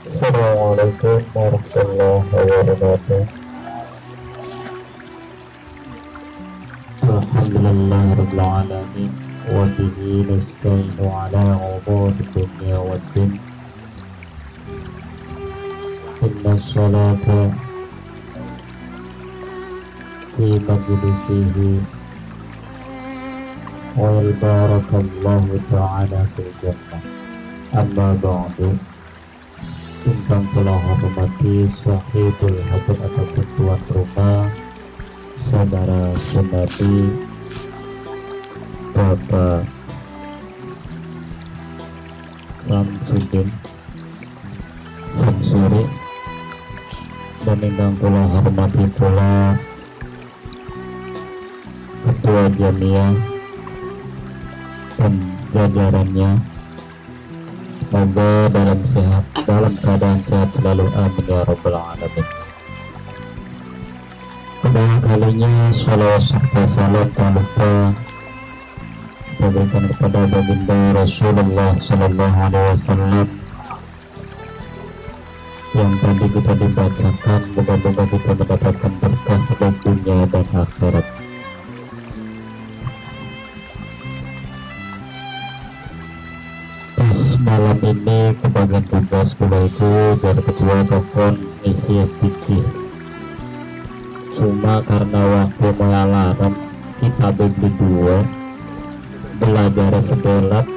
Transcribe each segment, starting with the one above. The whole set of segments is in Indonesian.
Assalamualaikum warahmatullahi wabarakatuh. Alhamdulillahirabbil alamin wa bihi nasta'inu ala umuri dunya waddin. Inna sholata fi majlisihi wa barakallahu ta'ala fil jannah. Amma ba'du. Ingkang kula hormati sahibul hajat ataupun tuan rumah, saudara saudari, Bapak Samsuri, dan ingkang kula hormati pula Ketua Jamiah dan jajarannya. Semoga dalam keadaan sehat selalu, amin ya rabbal alamin. Kedua kalinya salawat serta salam tak lupa diberikan kepada baginda Rasulullah Sallallahu Alaihi Wasallam yang tadi kita dibacakan. Moga-moga kita mendapatkan berkah pada dunia dan akhirat. Malam ini kebagian tugas pula itu dari ketua telepon isi fikih. Cuma karena waktu mau alarm kita beli dua, belajar sebelat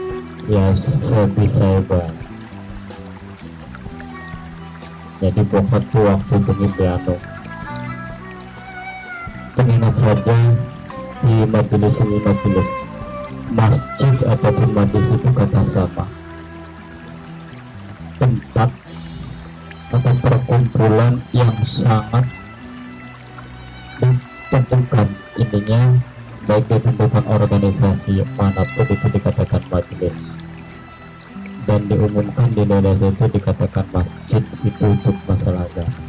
ya sebisa banget. Jadi pokok tuh waktu begini piano. Pengingat saja di majelis ini, majelis masjid ataupun majelis itu kata sama, tempat atau perkumpulan yang sangat ditentukan ininya, baik ditentukan organisasi manapun itu dikatakan majelis, dan diumumkan di Indonesia itu dikatakan masjid itu untuk masalah agama.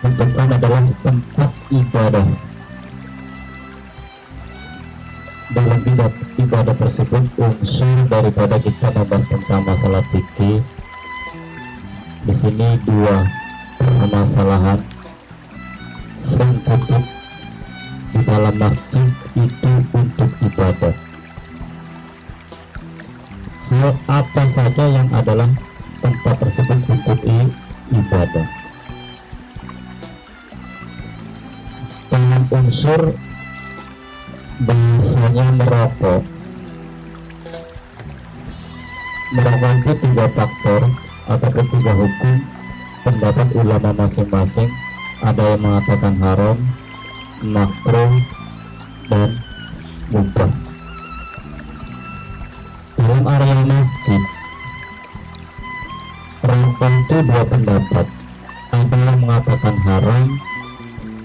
Tentukan adalah tempat ibadah. Dalam ibadah tersebut unsur daripada kita membahas tentang masalah fikih. Di sini dua permasalahan sensitif di dalam masjid itu untuk ibadah. Hal apa saja yang adalah tempat tersebut untuk ibadah. Dalam unsur bahasanya merokok itu tiga faktor ataupun tiga hukum. Pendapat ulama masing-masing, ada yang mengatakan haram, makruh, dan mubah. Dalam area masjid, rokok itu dua pendapat, ada yang mengatakan haram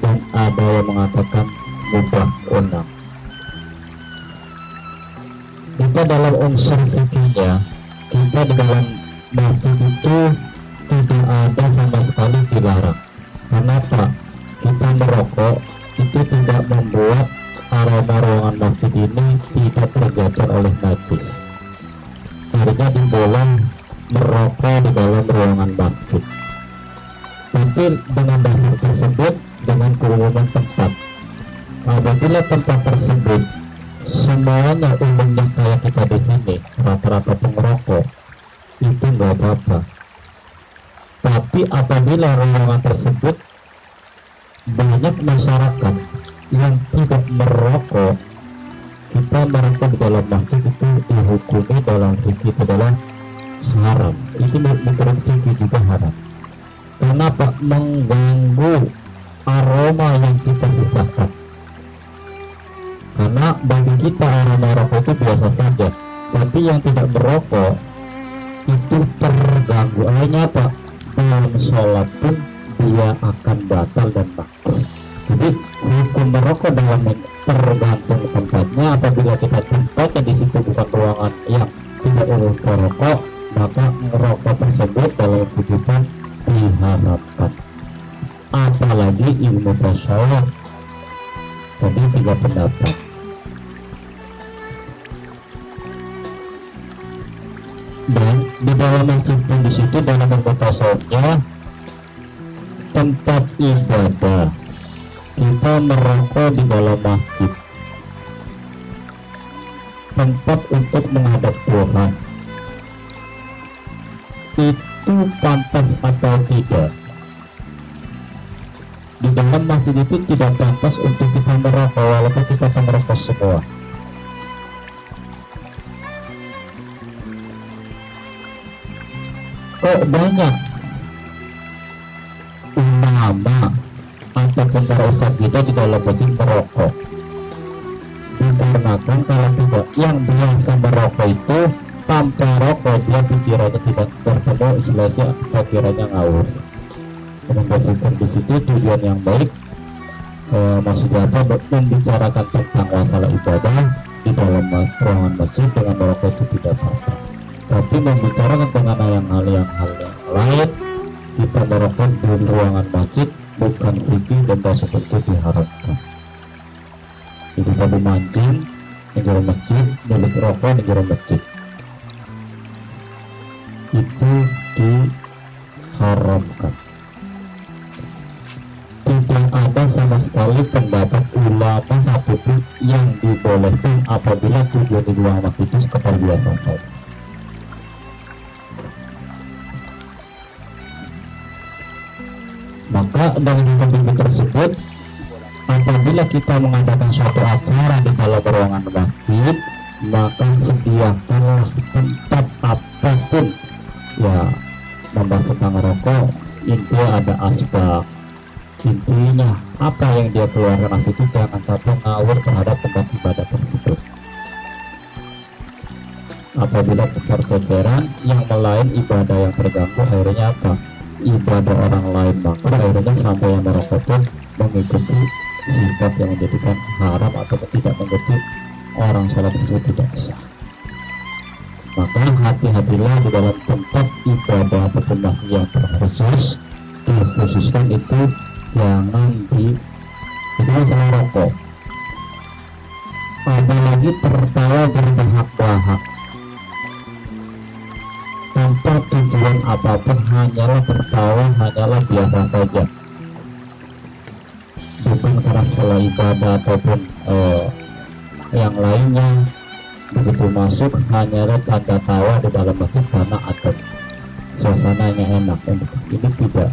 dan ada yang mengatakan mubah, unang. Kita dalam unsur fikihnya, kita di dalam masjid itu tidak ada sama sekali dilarang. Kenapa? Kita merokok itu tidak membuat aroma ruangan masjid ini tidak terjajar oleh najis. Artinya diboleh merokok di dalam ruangan masjid. Tapi dengan dasar tersebut, dengan keumuman tempat, apabila tempat tersebut semuanya umumnya kayak kita di sini, rata-rata pengerokok, itu nggak apa-apa. Tapi apabila ruangan tersebut banyak masyarakat yang tidak merokok, kita merokok di dalam masjid itu dihukumi dalam fikih itu adalah haram. Itu menurut fikih juga haram. Kenapa? Mengganggu aroma yang kita sisakan. Karena bagi kita aroma rokok itu biasa saja, tapi yang tidak merokok itu terganggu. Akhirnya apa? Dalam sholat pun dia akan batal dan makruh. Jadi hukum merokok dalam tergantung tempatnya. Apabila kita tempatnya di situ bukan ruangan yang tidak boleh merokok, maka merokok tersebut dalam kehidupan diharapkan. Apalagi ilmu tasawuf. Jadi tiga pendapat. Dan di dalam masjid pun di situ dalam tasawufnya tempat ibadah, kita merokok di dalam masjid, tempat untuk menghadap Tuhan, itu pantas atau tidak? Di dalam masjid itu tidak pantas untuk kita merokok, walaupun kita merokok semua. Kok banyak ulama ataupun para ustadz kita di dalam masjid merokok? Dikarenakan kalau tidak, yang biasa merokok itu tanpa rokok dia pikirannya tidak bertemu, istilahnya pikirannya ngawur. Dengan berpikir di situ tujuan yang baik, maksudnya apa? Membicarakan tentang masalah ibadah di dalam ruangan masjid dengan merokok itu tidak apa-apa. Tapi membicarakan mengenai hal yang lain, kita merokok di ruangan masjid bukan fikih dan tak seperti diharapkan. Itu tadi mancing di dalam masjid, milik rokok di dalam masjid, itu diharamkan. Tidak ada sama sekali pendapat ulama satupun yang dibolehkan apabila tujuan di ruangan masjid itu sekedar biasa saja. Maka dengan pembimbing tersebut, apabila kita mengadakan suatu acara di dalam ruangan masjid, maka sediakanlah tempat apapun ya membahas tentang rokok, intinya ada asbak, intinya apa yang dia keluarkan masjid itu jangan sampai ngawur terhadap tempat ibadah tersebut. Apabila perceceran yang lain ibadah yang terganggu, akhirnya apa? Ibadah orang lain, maka akhirnya sampai yang merokok pun mengikuti sifat yang menjadikan haram atau tidak mengikuti orang sholat tersebut tidak sah. Maka hati-hatilah di dalam tempat ibadah ataupun masjid yang terkhusus, dikhususkan itu jangan itu masalah rokok, apalagi tertawa berbahak-bahak tanpa tujuan apapun, hanyalah tertawa, hanyalah biasa saja, bukan karena setelah ibadah ataupun yang lainnya. Begitu masuk hanyalah tanda tawa di dalam masjid karena adab, suasananya enak. Ini tidak,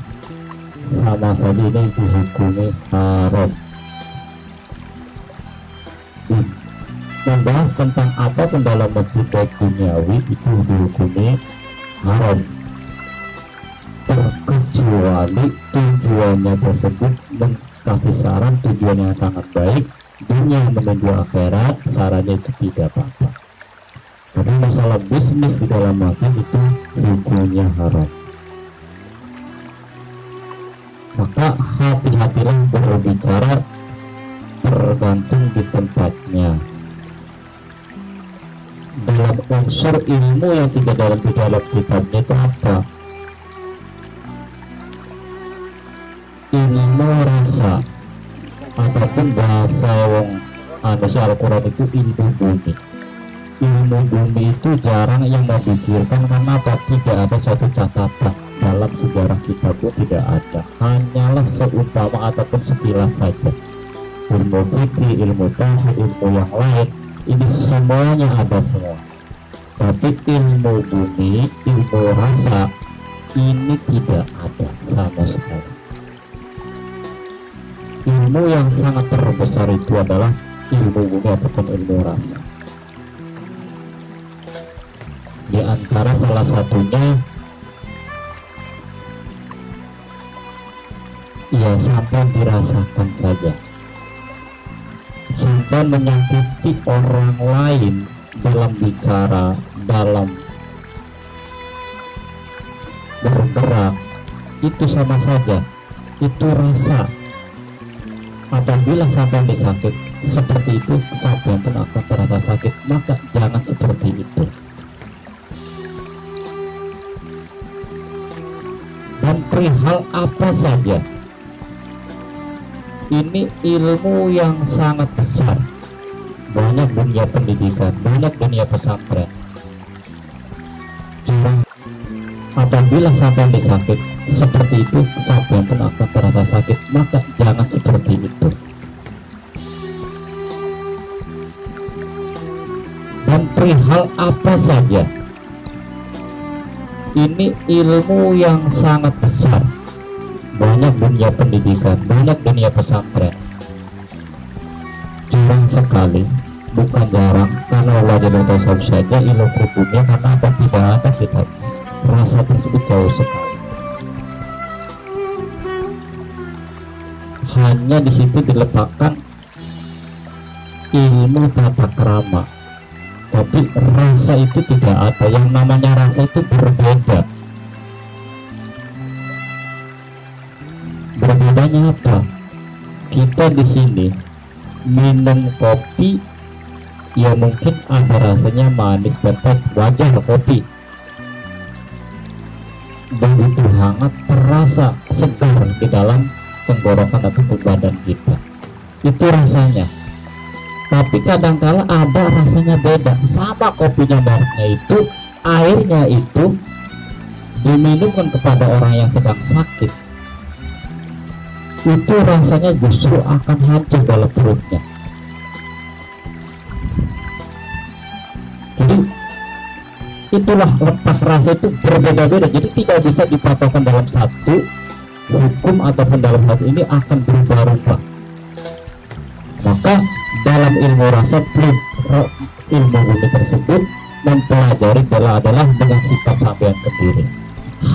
sama saja ini dihukumi haram. Membahas tentang apapun dalam masjid baik duniawi itu dihukumi haram, terkecuali tujuannya tersebut kasih saran, tujuan yang sangat baik, dunia menuju akhirat, sarannya itu tidak apa-apa. Tapi masalah bisnis di dalam masjid itu hukumnya haram. Maka hati-hatilah berbicara tergantung di tempatnya. Dalam unsur ilmu yang tidak dalam di dalam kitabnya itu apa? Ilmu rasa ataupun bahasa wong Al-Quran itu ilmu bumi. Ilmu bumi itu jarang yang memikirkan, karena apa? Tidak ada satu catatan dalam sejarah kita pun tidak ada, hanyalah seumpama ataupun sekilas saja. Ilmu fikih, ilmu tauhid, ilmu yang lain ini semuanya ada semua, tapi ilmu bumi, ilmu rasa ini tidak ada sama sekali. Ilmu yang sangat terbesar itu adalah ilmu bumi ataupun ilmu rasa. Di antara salah satunya ya sampai dirasakan saja, sampai menyakiti orang lain dalam bicara, dalam bergerak, itu sama saja, itu rasa. Apabila sampai disakit seperti itu, sampai pun akan terasa sakit, maka jangan seperti itu. Dan perihal apa saja, ini ilmu yang sangat besar, banyak dunia pendidikan, banyak dunia pesantren. Apabila sampai disakit seperti itu, sampai pun akan terasa sakit, maka jangan seperti itu. Dan perihal apa saja, ini ilmu yang sangat besar, banyak dunia pendidikan, banyak dunia pesantren. Jarang sekali, bukan jarang, karena Allah Jalla Tasawuf saja ilmu pribumi, karena akan tidak ada kitab rasa tersebut jauh sekali. Hanya di situ diletakkan ilmu tata krama, tapi rasa itu tidak ada. Yang namanya rasa itu berbeda. Berbedanya apa? Kita di sini minum kopi, ya mungkin ada rasanya manis dan pahit, wajar kopi. Begitu hangat, terasa segar di dalam tenggorokan atau badan kita. Itu rasanya. Tapi kadangkala ada rasanya beda. Sama kopinya mereknya itu, airnya itu diminumkan kepada orang yang sedang sakit, itu rasanya justru akan hancur dalam perutnya. Jadi itulah, lepas rasa itu berbeda-beda, jadi tidak bisa dipatokkan dalam satu hukum ataupun dalam hal ini akan berubah-ubah. Maka dalam ilmu rasa, ilmu ini tersebut mempelajari adalah dengan sifat sampean sendiri,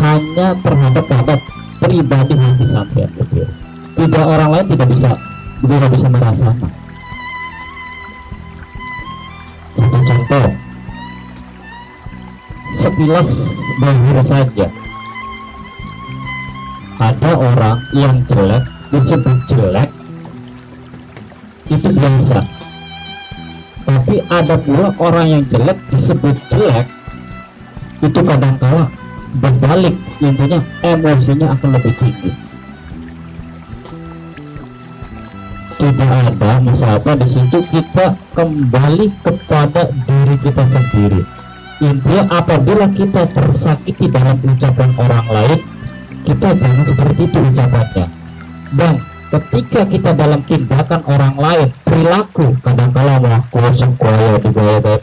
hanya terhadap pribadi hati sampean sendiri. Tidak, orang lain tidak bisa merasakan. Satu contoh, sekilas bahir saja, ada orang yang jelek disebut jelek, itu biasa. Tapi ada pula orang yang jelek disebut jelek, itu kadangkala berbalik, intinya emosinya akan lebih tinggi. Tidak ada masalah di situ, kita kembali kepada diri kita sendiri. Intinya apabila kita tersakiti dalam ucapan orang lain, kita jangan seperti itu ucapannya. Dan ketika kita dalam tindakan orang lain, perilaku, kadang-kala melakukan sengkoyo digaya-gaya,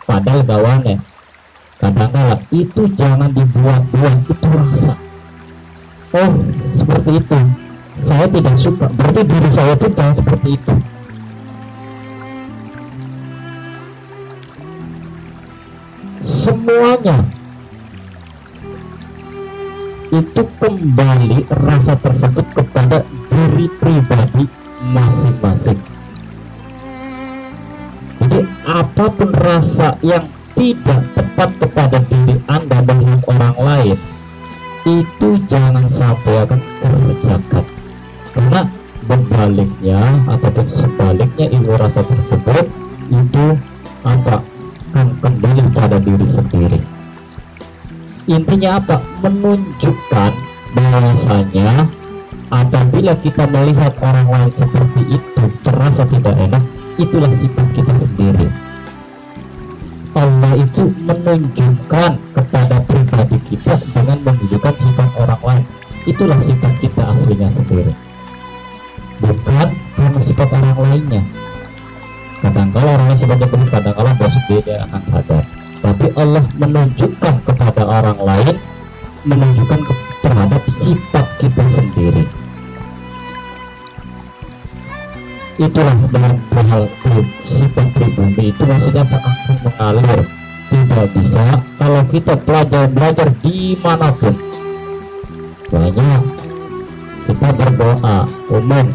padahal gawannya, kadang-kala itu jangan dibuat-buat, itu rasa. Oh, seperti itu, saya tidak suka, berarti diri saya pun jangan seperti itu. Semuanya itu kembali rasa tersebut kepada diri pribadi masing-masing. Jadi apapun rasa yang tidak tepat kepada diri Anda dengan orang lain, itu jangan sampai akan kerjakan. Karena berbaliknya ataupun sebaliknya, ilmu rasa tersebut itu akan kembali pada diri sendiri. Intinya apa? Menunjukkan bahwasanya apabila kita melihat orang lain seperti itu terasa tidak enak, itulah sifat kita sendiri. Allah itu menunjukkan kepada pribadi kita dengan menunjukkan sifat orang lain, itulah sifat kita aslinya sendiri, bukan karena sifat orang lainnya. Kadang-kala orang lain sifatnya benar, kadang-kala bosik dia akan sadar. Tapi Allah menunjukkan kepada orang lain, menunjukkan terhadap sifat kita sendiri. Itulah dalam hal sifat pribumi itu, maksudnya akan mengalir. Tidak bisa kalau kita belajar dimanapun. Banyak kita berdoa umum,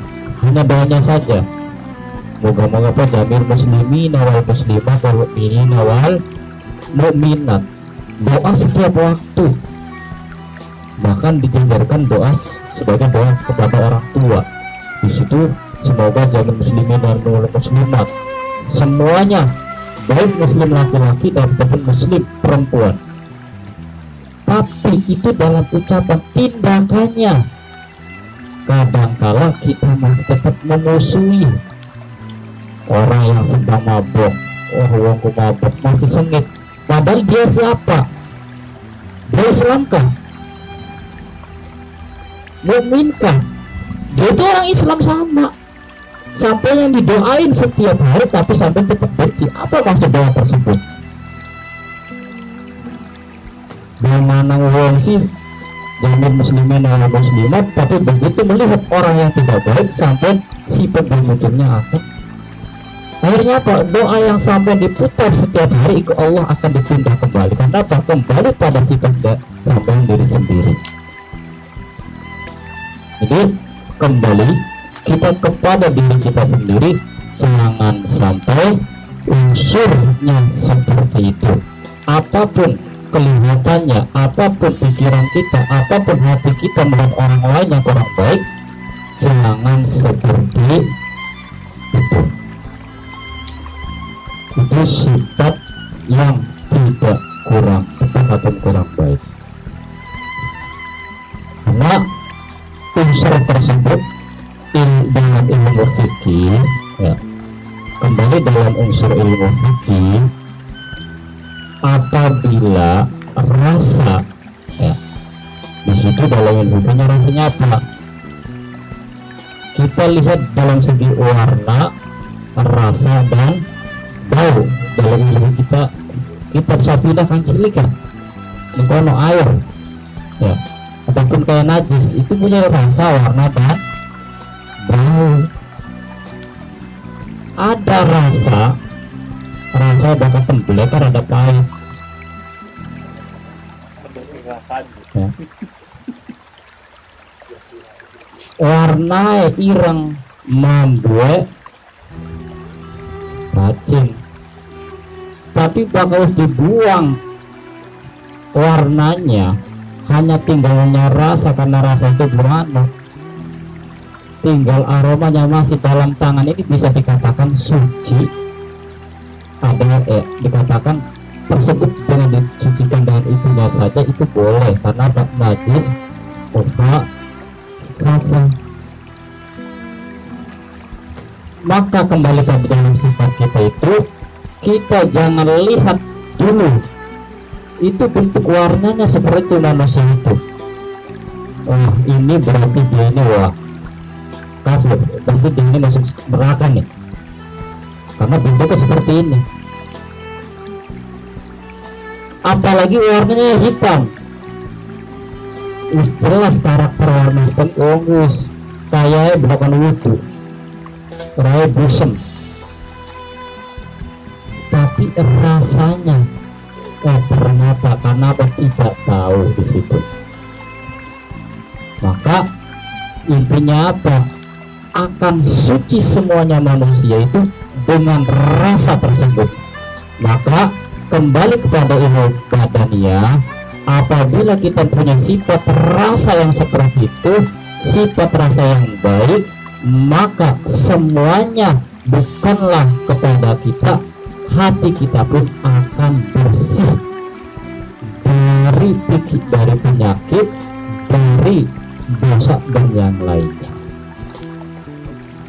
hanya doanya saja, moga-moga jamil muslimin wal muslimat wal mu'minin wal mu'minat. Doa setiap waktu, bahkan dijajarkan doa sebagai doa kepada orang tua. Di situ semoga jamil muslimin dan muslimat, semuanya, baik muslim laki-laki dan muslim perempuan. Tapi itu dalam ucapan, tindakannya kadangkala kita masih tetap memusuhi orang yang sedang mabuk. Oh, wongku mabuk masih sengit, padahal dia siapa? Dia Islamkah? Mukminkah? Dia itu orang Islam sama, sampai yang didoain setiap hari tapi sampai tetap benci. Apa maksud doa tersebut? Bagaimana wong sih jamin muslimin dan muslimat, tapi begitu melihat orang yang tidak baik sampai sifat bermunculnya akan, akhirnya apa? Doa yang sampai diputar setiap hari ke Allah akan ditunda kembali. Karena apa? Kembali pada sifat sampai diri sendiri. Jadi kembali kita kepada diri kita sendiri, jangan sampai unsurnya seperti itu. Apapun kelihatannya, apapun pikiran kita, apapun hati kita melihat orang lain yang kurang baik, jangan seperti itu. Itu sifat yang tidak kurang tepat atau kurang baik. Karena unsur tersebut dalam ilmu fikih, ya, kembali dalam unsur ilmu fikih, apabila rasa, ya, di situ dalam ilmu fikihnya rasanya apa? Kita lihat dalam segi warna, rasa dan bau. Dalam ilmu kita, kitab Safidah kan cilik kan, mengkono air, ya, ataupun kayak najis, itu punya rasa, warna dan bau. Ada rasa bakal pembelekar, ada pahit, ya. Warna ireng membuat racing, tapi bakal harus dibuang warnanya, hanya tinggalnya rasa, karena rasa itu berwarna, tinggal aromanya masih dalam tangan. Ini bisa dikatakan suci, ada dikatakan tersebut dengan disucikan dengan itunya saja, itu boleh karena najis kafah. Maka kembali pada dalam sifat kita itu, kita jangan lihat dulu itu bentuk warnanya seperti itu manusia itu. Wah, ini berarti dia ini wah kafir, pasti dia ini masuk neraka nih, karena bentuknya seperti ini. Apalagi warnanya hitam, jelas karakter warna hitam, kayak belakang wudhu, raya busem, tapi rasanya ternyata karena apa? Tidak tahu di situ. Maka intinya apa? Akan suci semuanya manusia itu dengan rasa tersebut. Maka kembali kepada ilmu badaniyah, apabila kita punya sifat rasa yang seperti itu, sifat rasa yang baik, maka semuanya bukanlah kepada kita, hati kita pun akan bersih dari penyakit, dari dosa dan yang lainnya.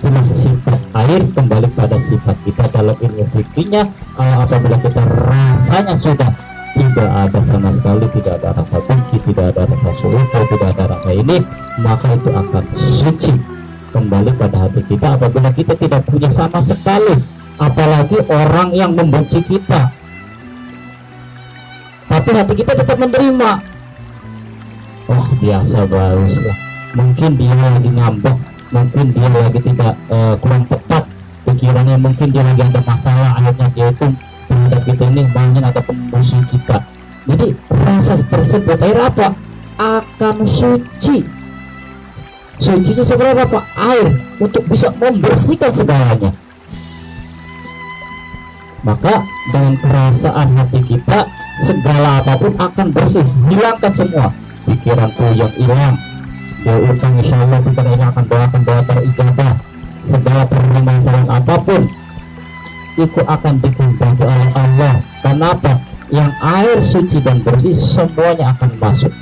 Itulah sifat air, kembali pada sifat kita dalam ilmu fikihnya. Apabila kita rasanya sudah tidak ada sama sekali, tidak ada rasa benci, tidak ada rasa suupa, tidak ada rasa ini, maka itu akan suci kembali pada hati kita. Apabila kita tidak punya sama sekali, apalagi orang yang membenci kita, tapi hati kita tetap menerima, oh biasa, bagus lah, mungkin dia lagi ngambek, mungkin dia lagi tidak kurang tepat pikirannya, mungkin dia lagi ada masalah, akhirnya dia itu terhadap kita ini mainin ataupun musuh kita. Jadi rasa tersebut air apa? Akan suci. Sucinya seperti apa? Air, untuk bisa membersihkan segalanya. Maka dengan perasaan hati kita, segala apapun akan bersih, hilangkan semua pikiran tuh yang hilang. Dia utang, insya Allah kita ini akan doakan doa terijabah. Segala permasalahan apapun itu akan dikabulkan oleh Allah. Kenapa? Yang air suci dan bersih semuanya akan masuk.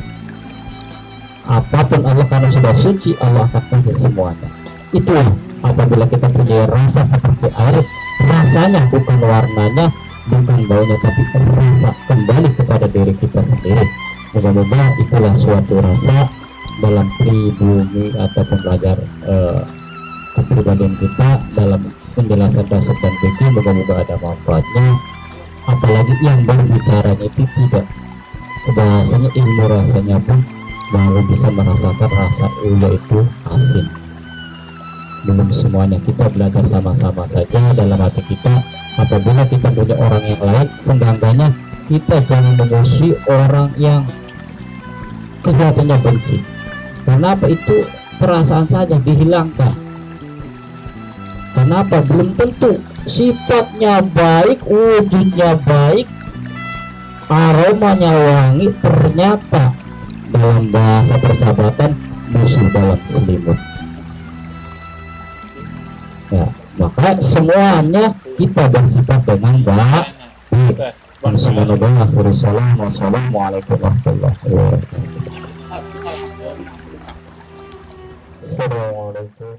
Apapun Allah, karena sudah suci, Allah akan kasih semuanya. Itulah apabila kita punya rasa seperti air, rasanya bukan warnanya, bukan baunya, tapi rasa, kembali kepada diri kita sendiri. Moga-moga itulah suatu rasa dalam pribumi atau belajar kepribadian kita dalam penjelasan dasar dan fikih. Moga-moga ada manfaatnya, apalagi yang berbicaranya itu tidak bahasanya ilmu, rasanya pun baru bisa merasakan rasa itu asing. Belum semuanya, kita belajar sama-sama saja dalam hati kita. Apabila kita punya orang yang lain, seenggaknya kita jangan memusuhi orang yang kelihatannya benci. Kenapa? Itu perasaan saja dihilangkan. Kenapa? Belum tentu sifatnya baik, wujudnya baik, aromanya wangi, ternyata dalam bahasa persahabatan musuh dalam selimut. Ya, maka semuanya kita bersifat dengan baik. Wassalamualaikum warahmatullahi wabarakatuh. Assalamualaikum.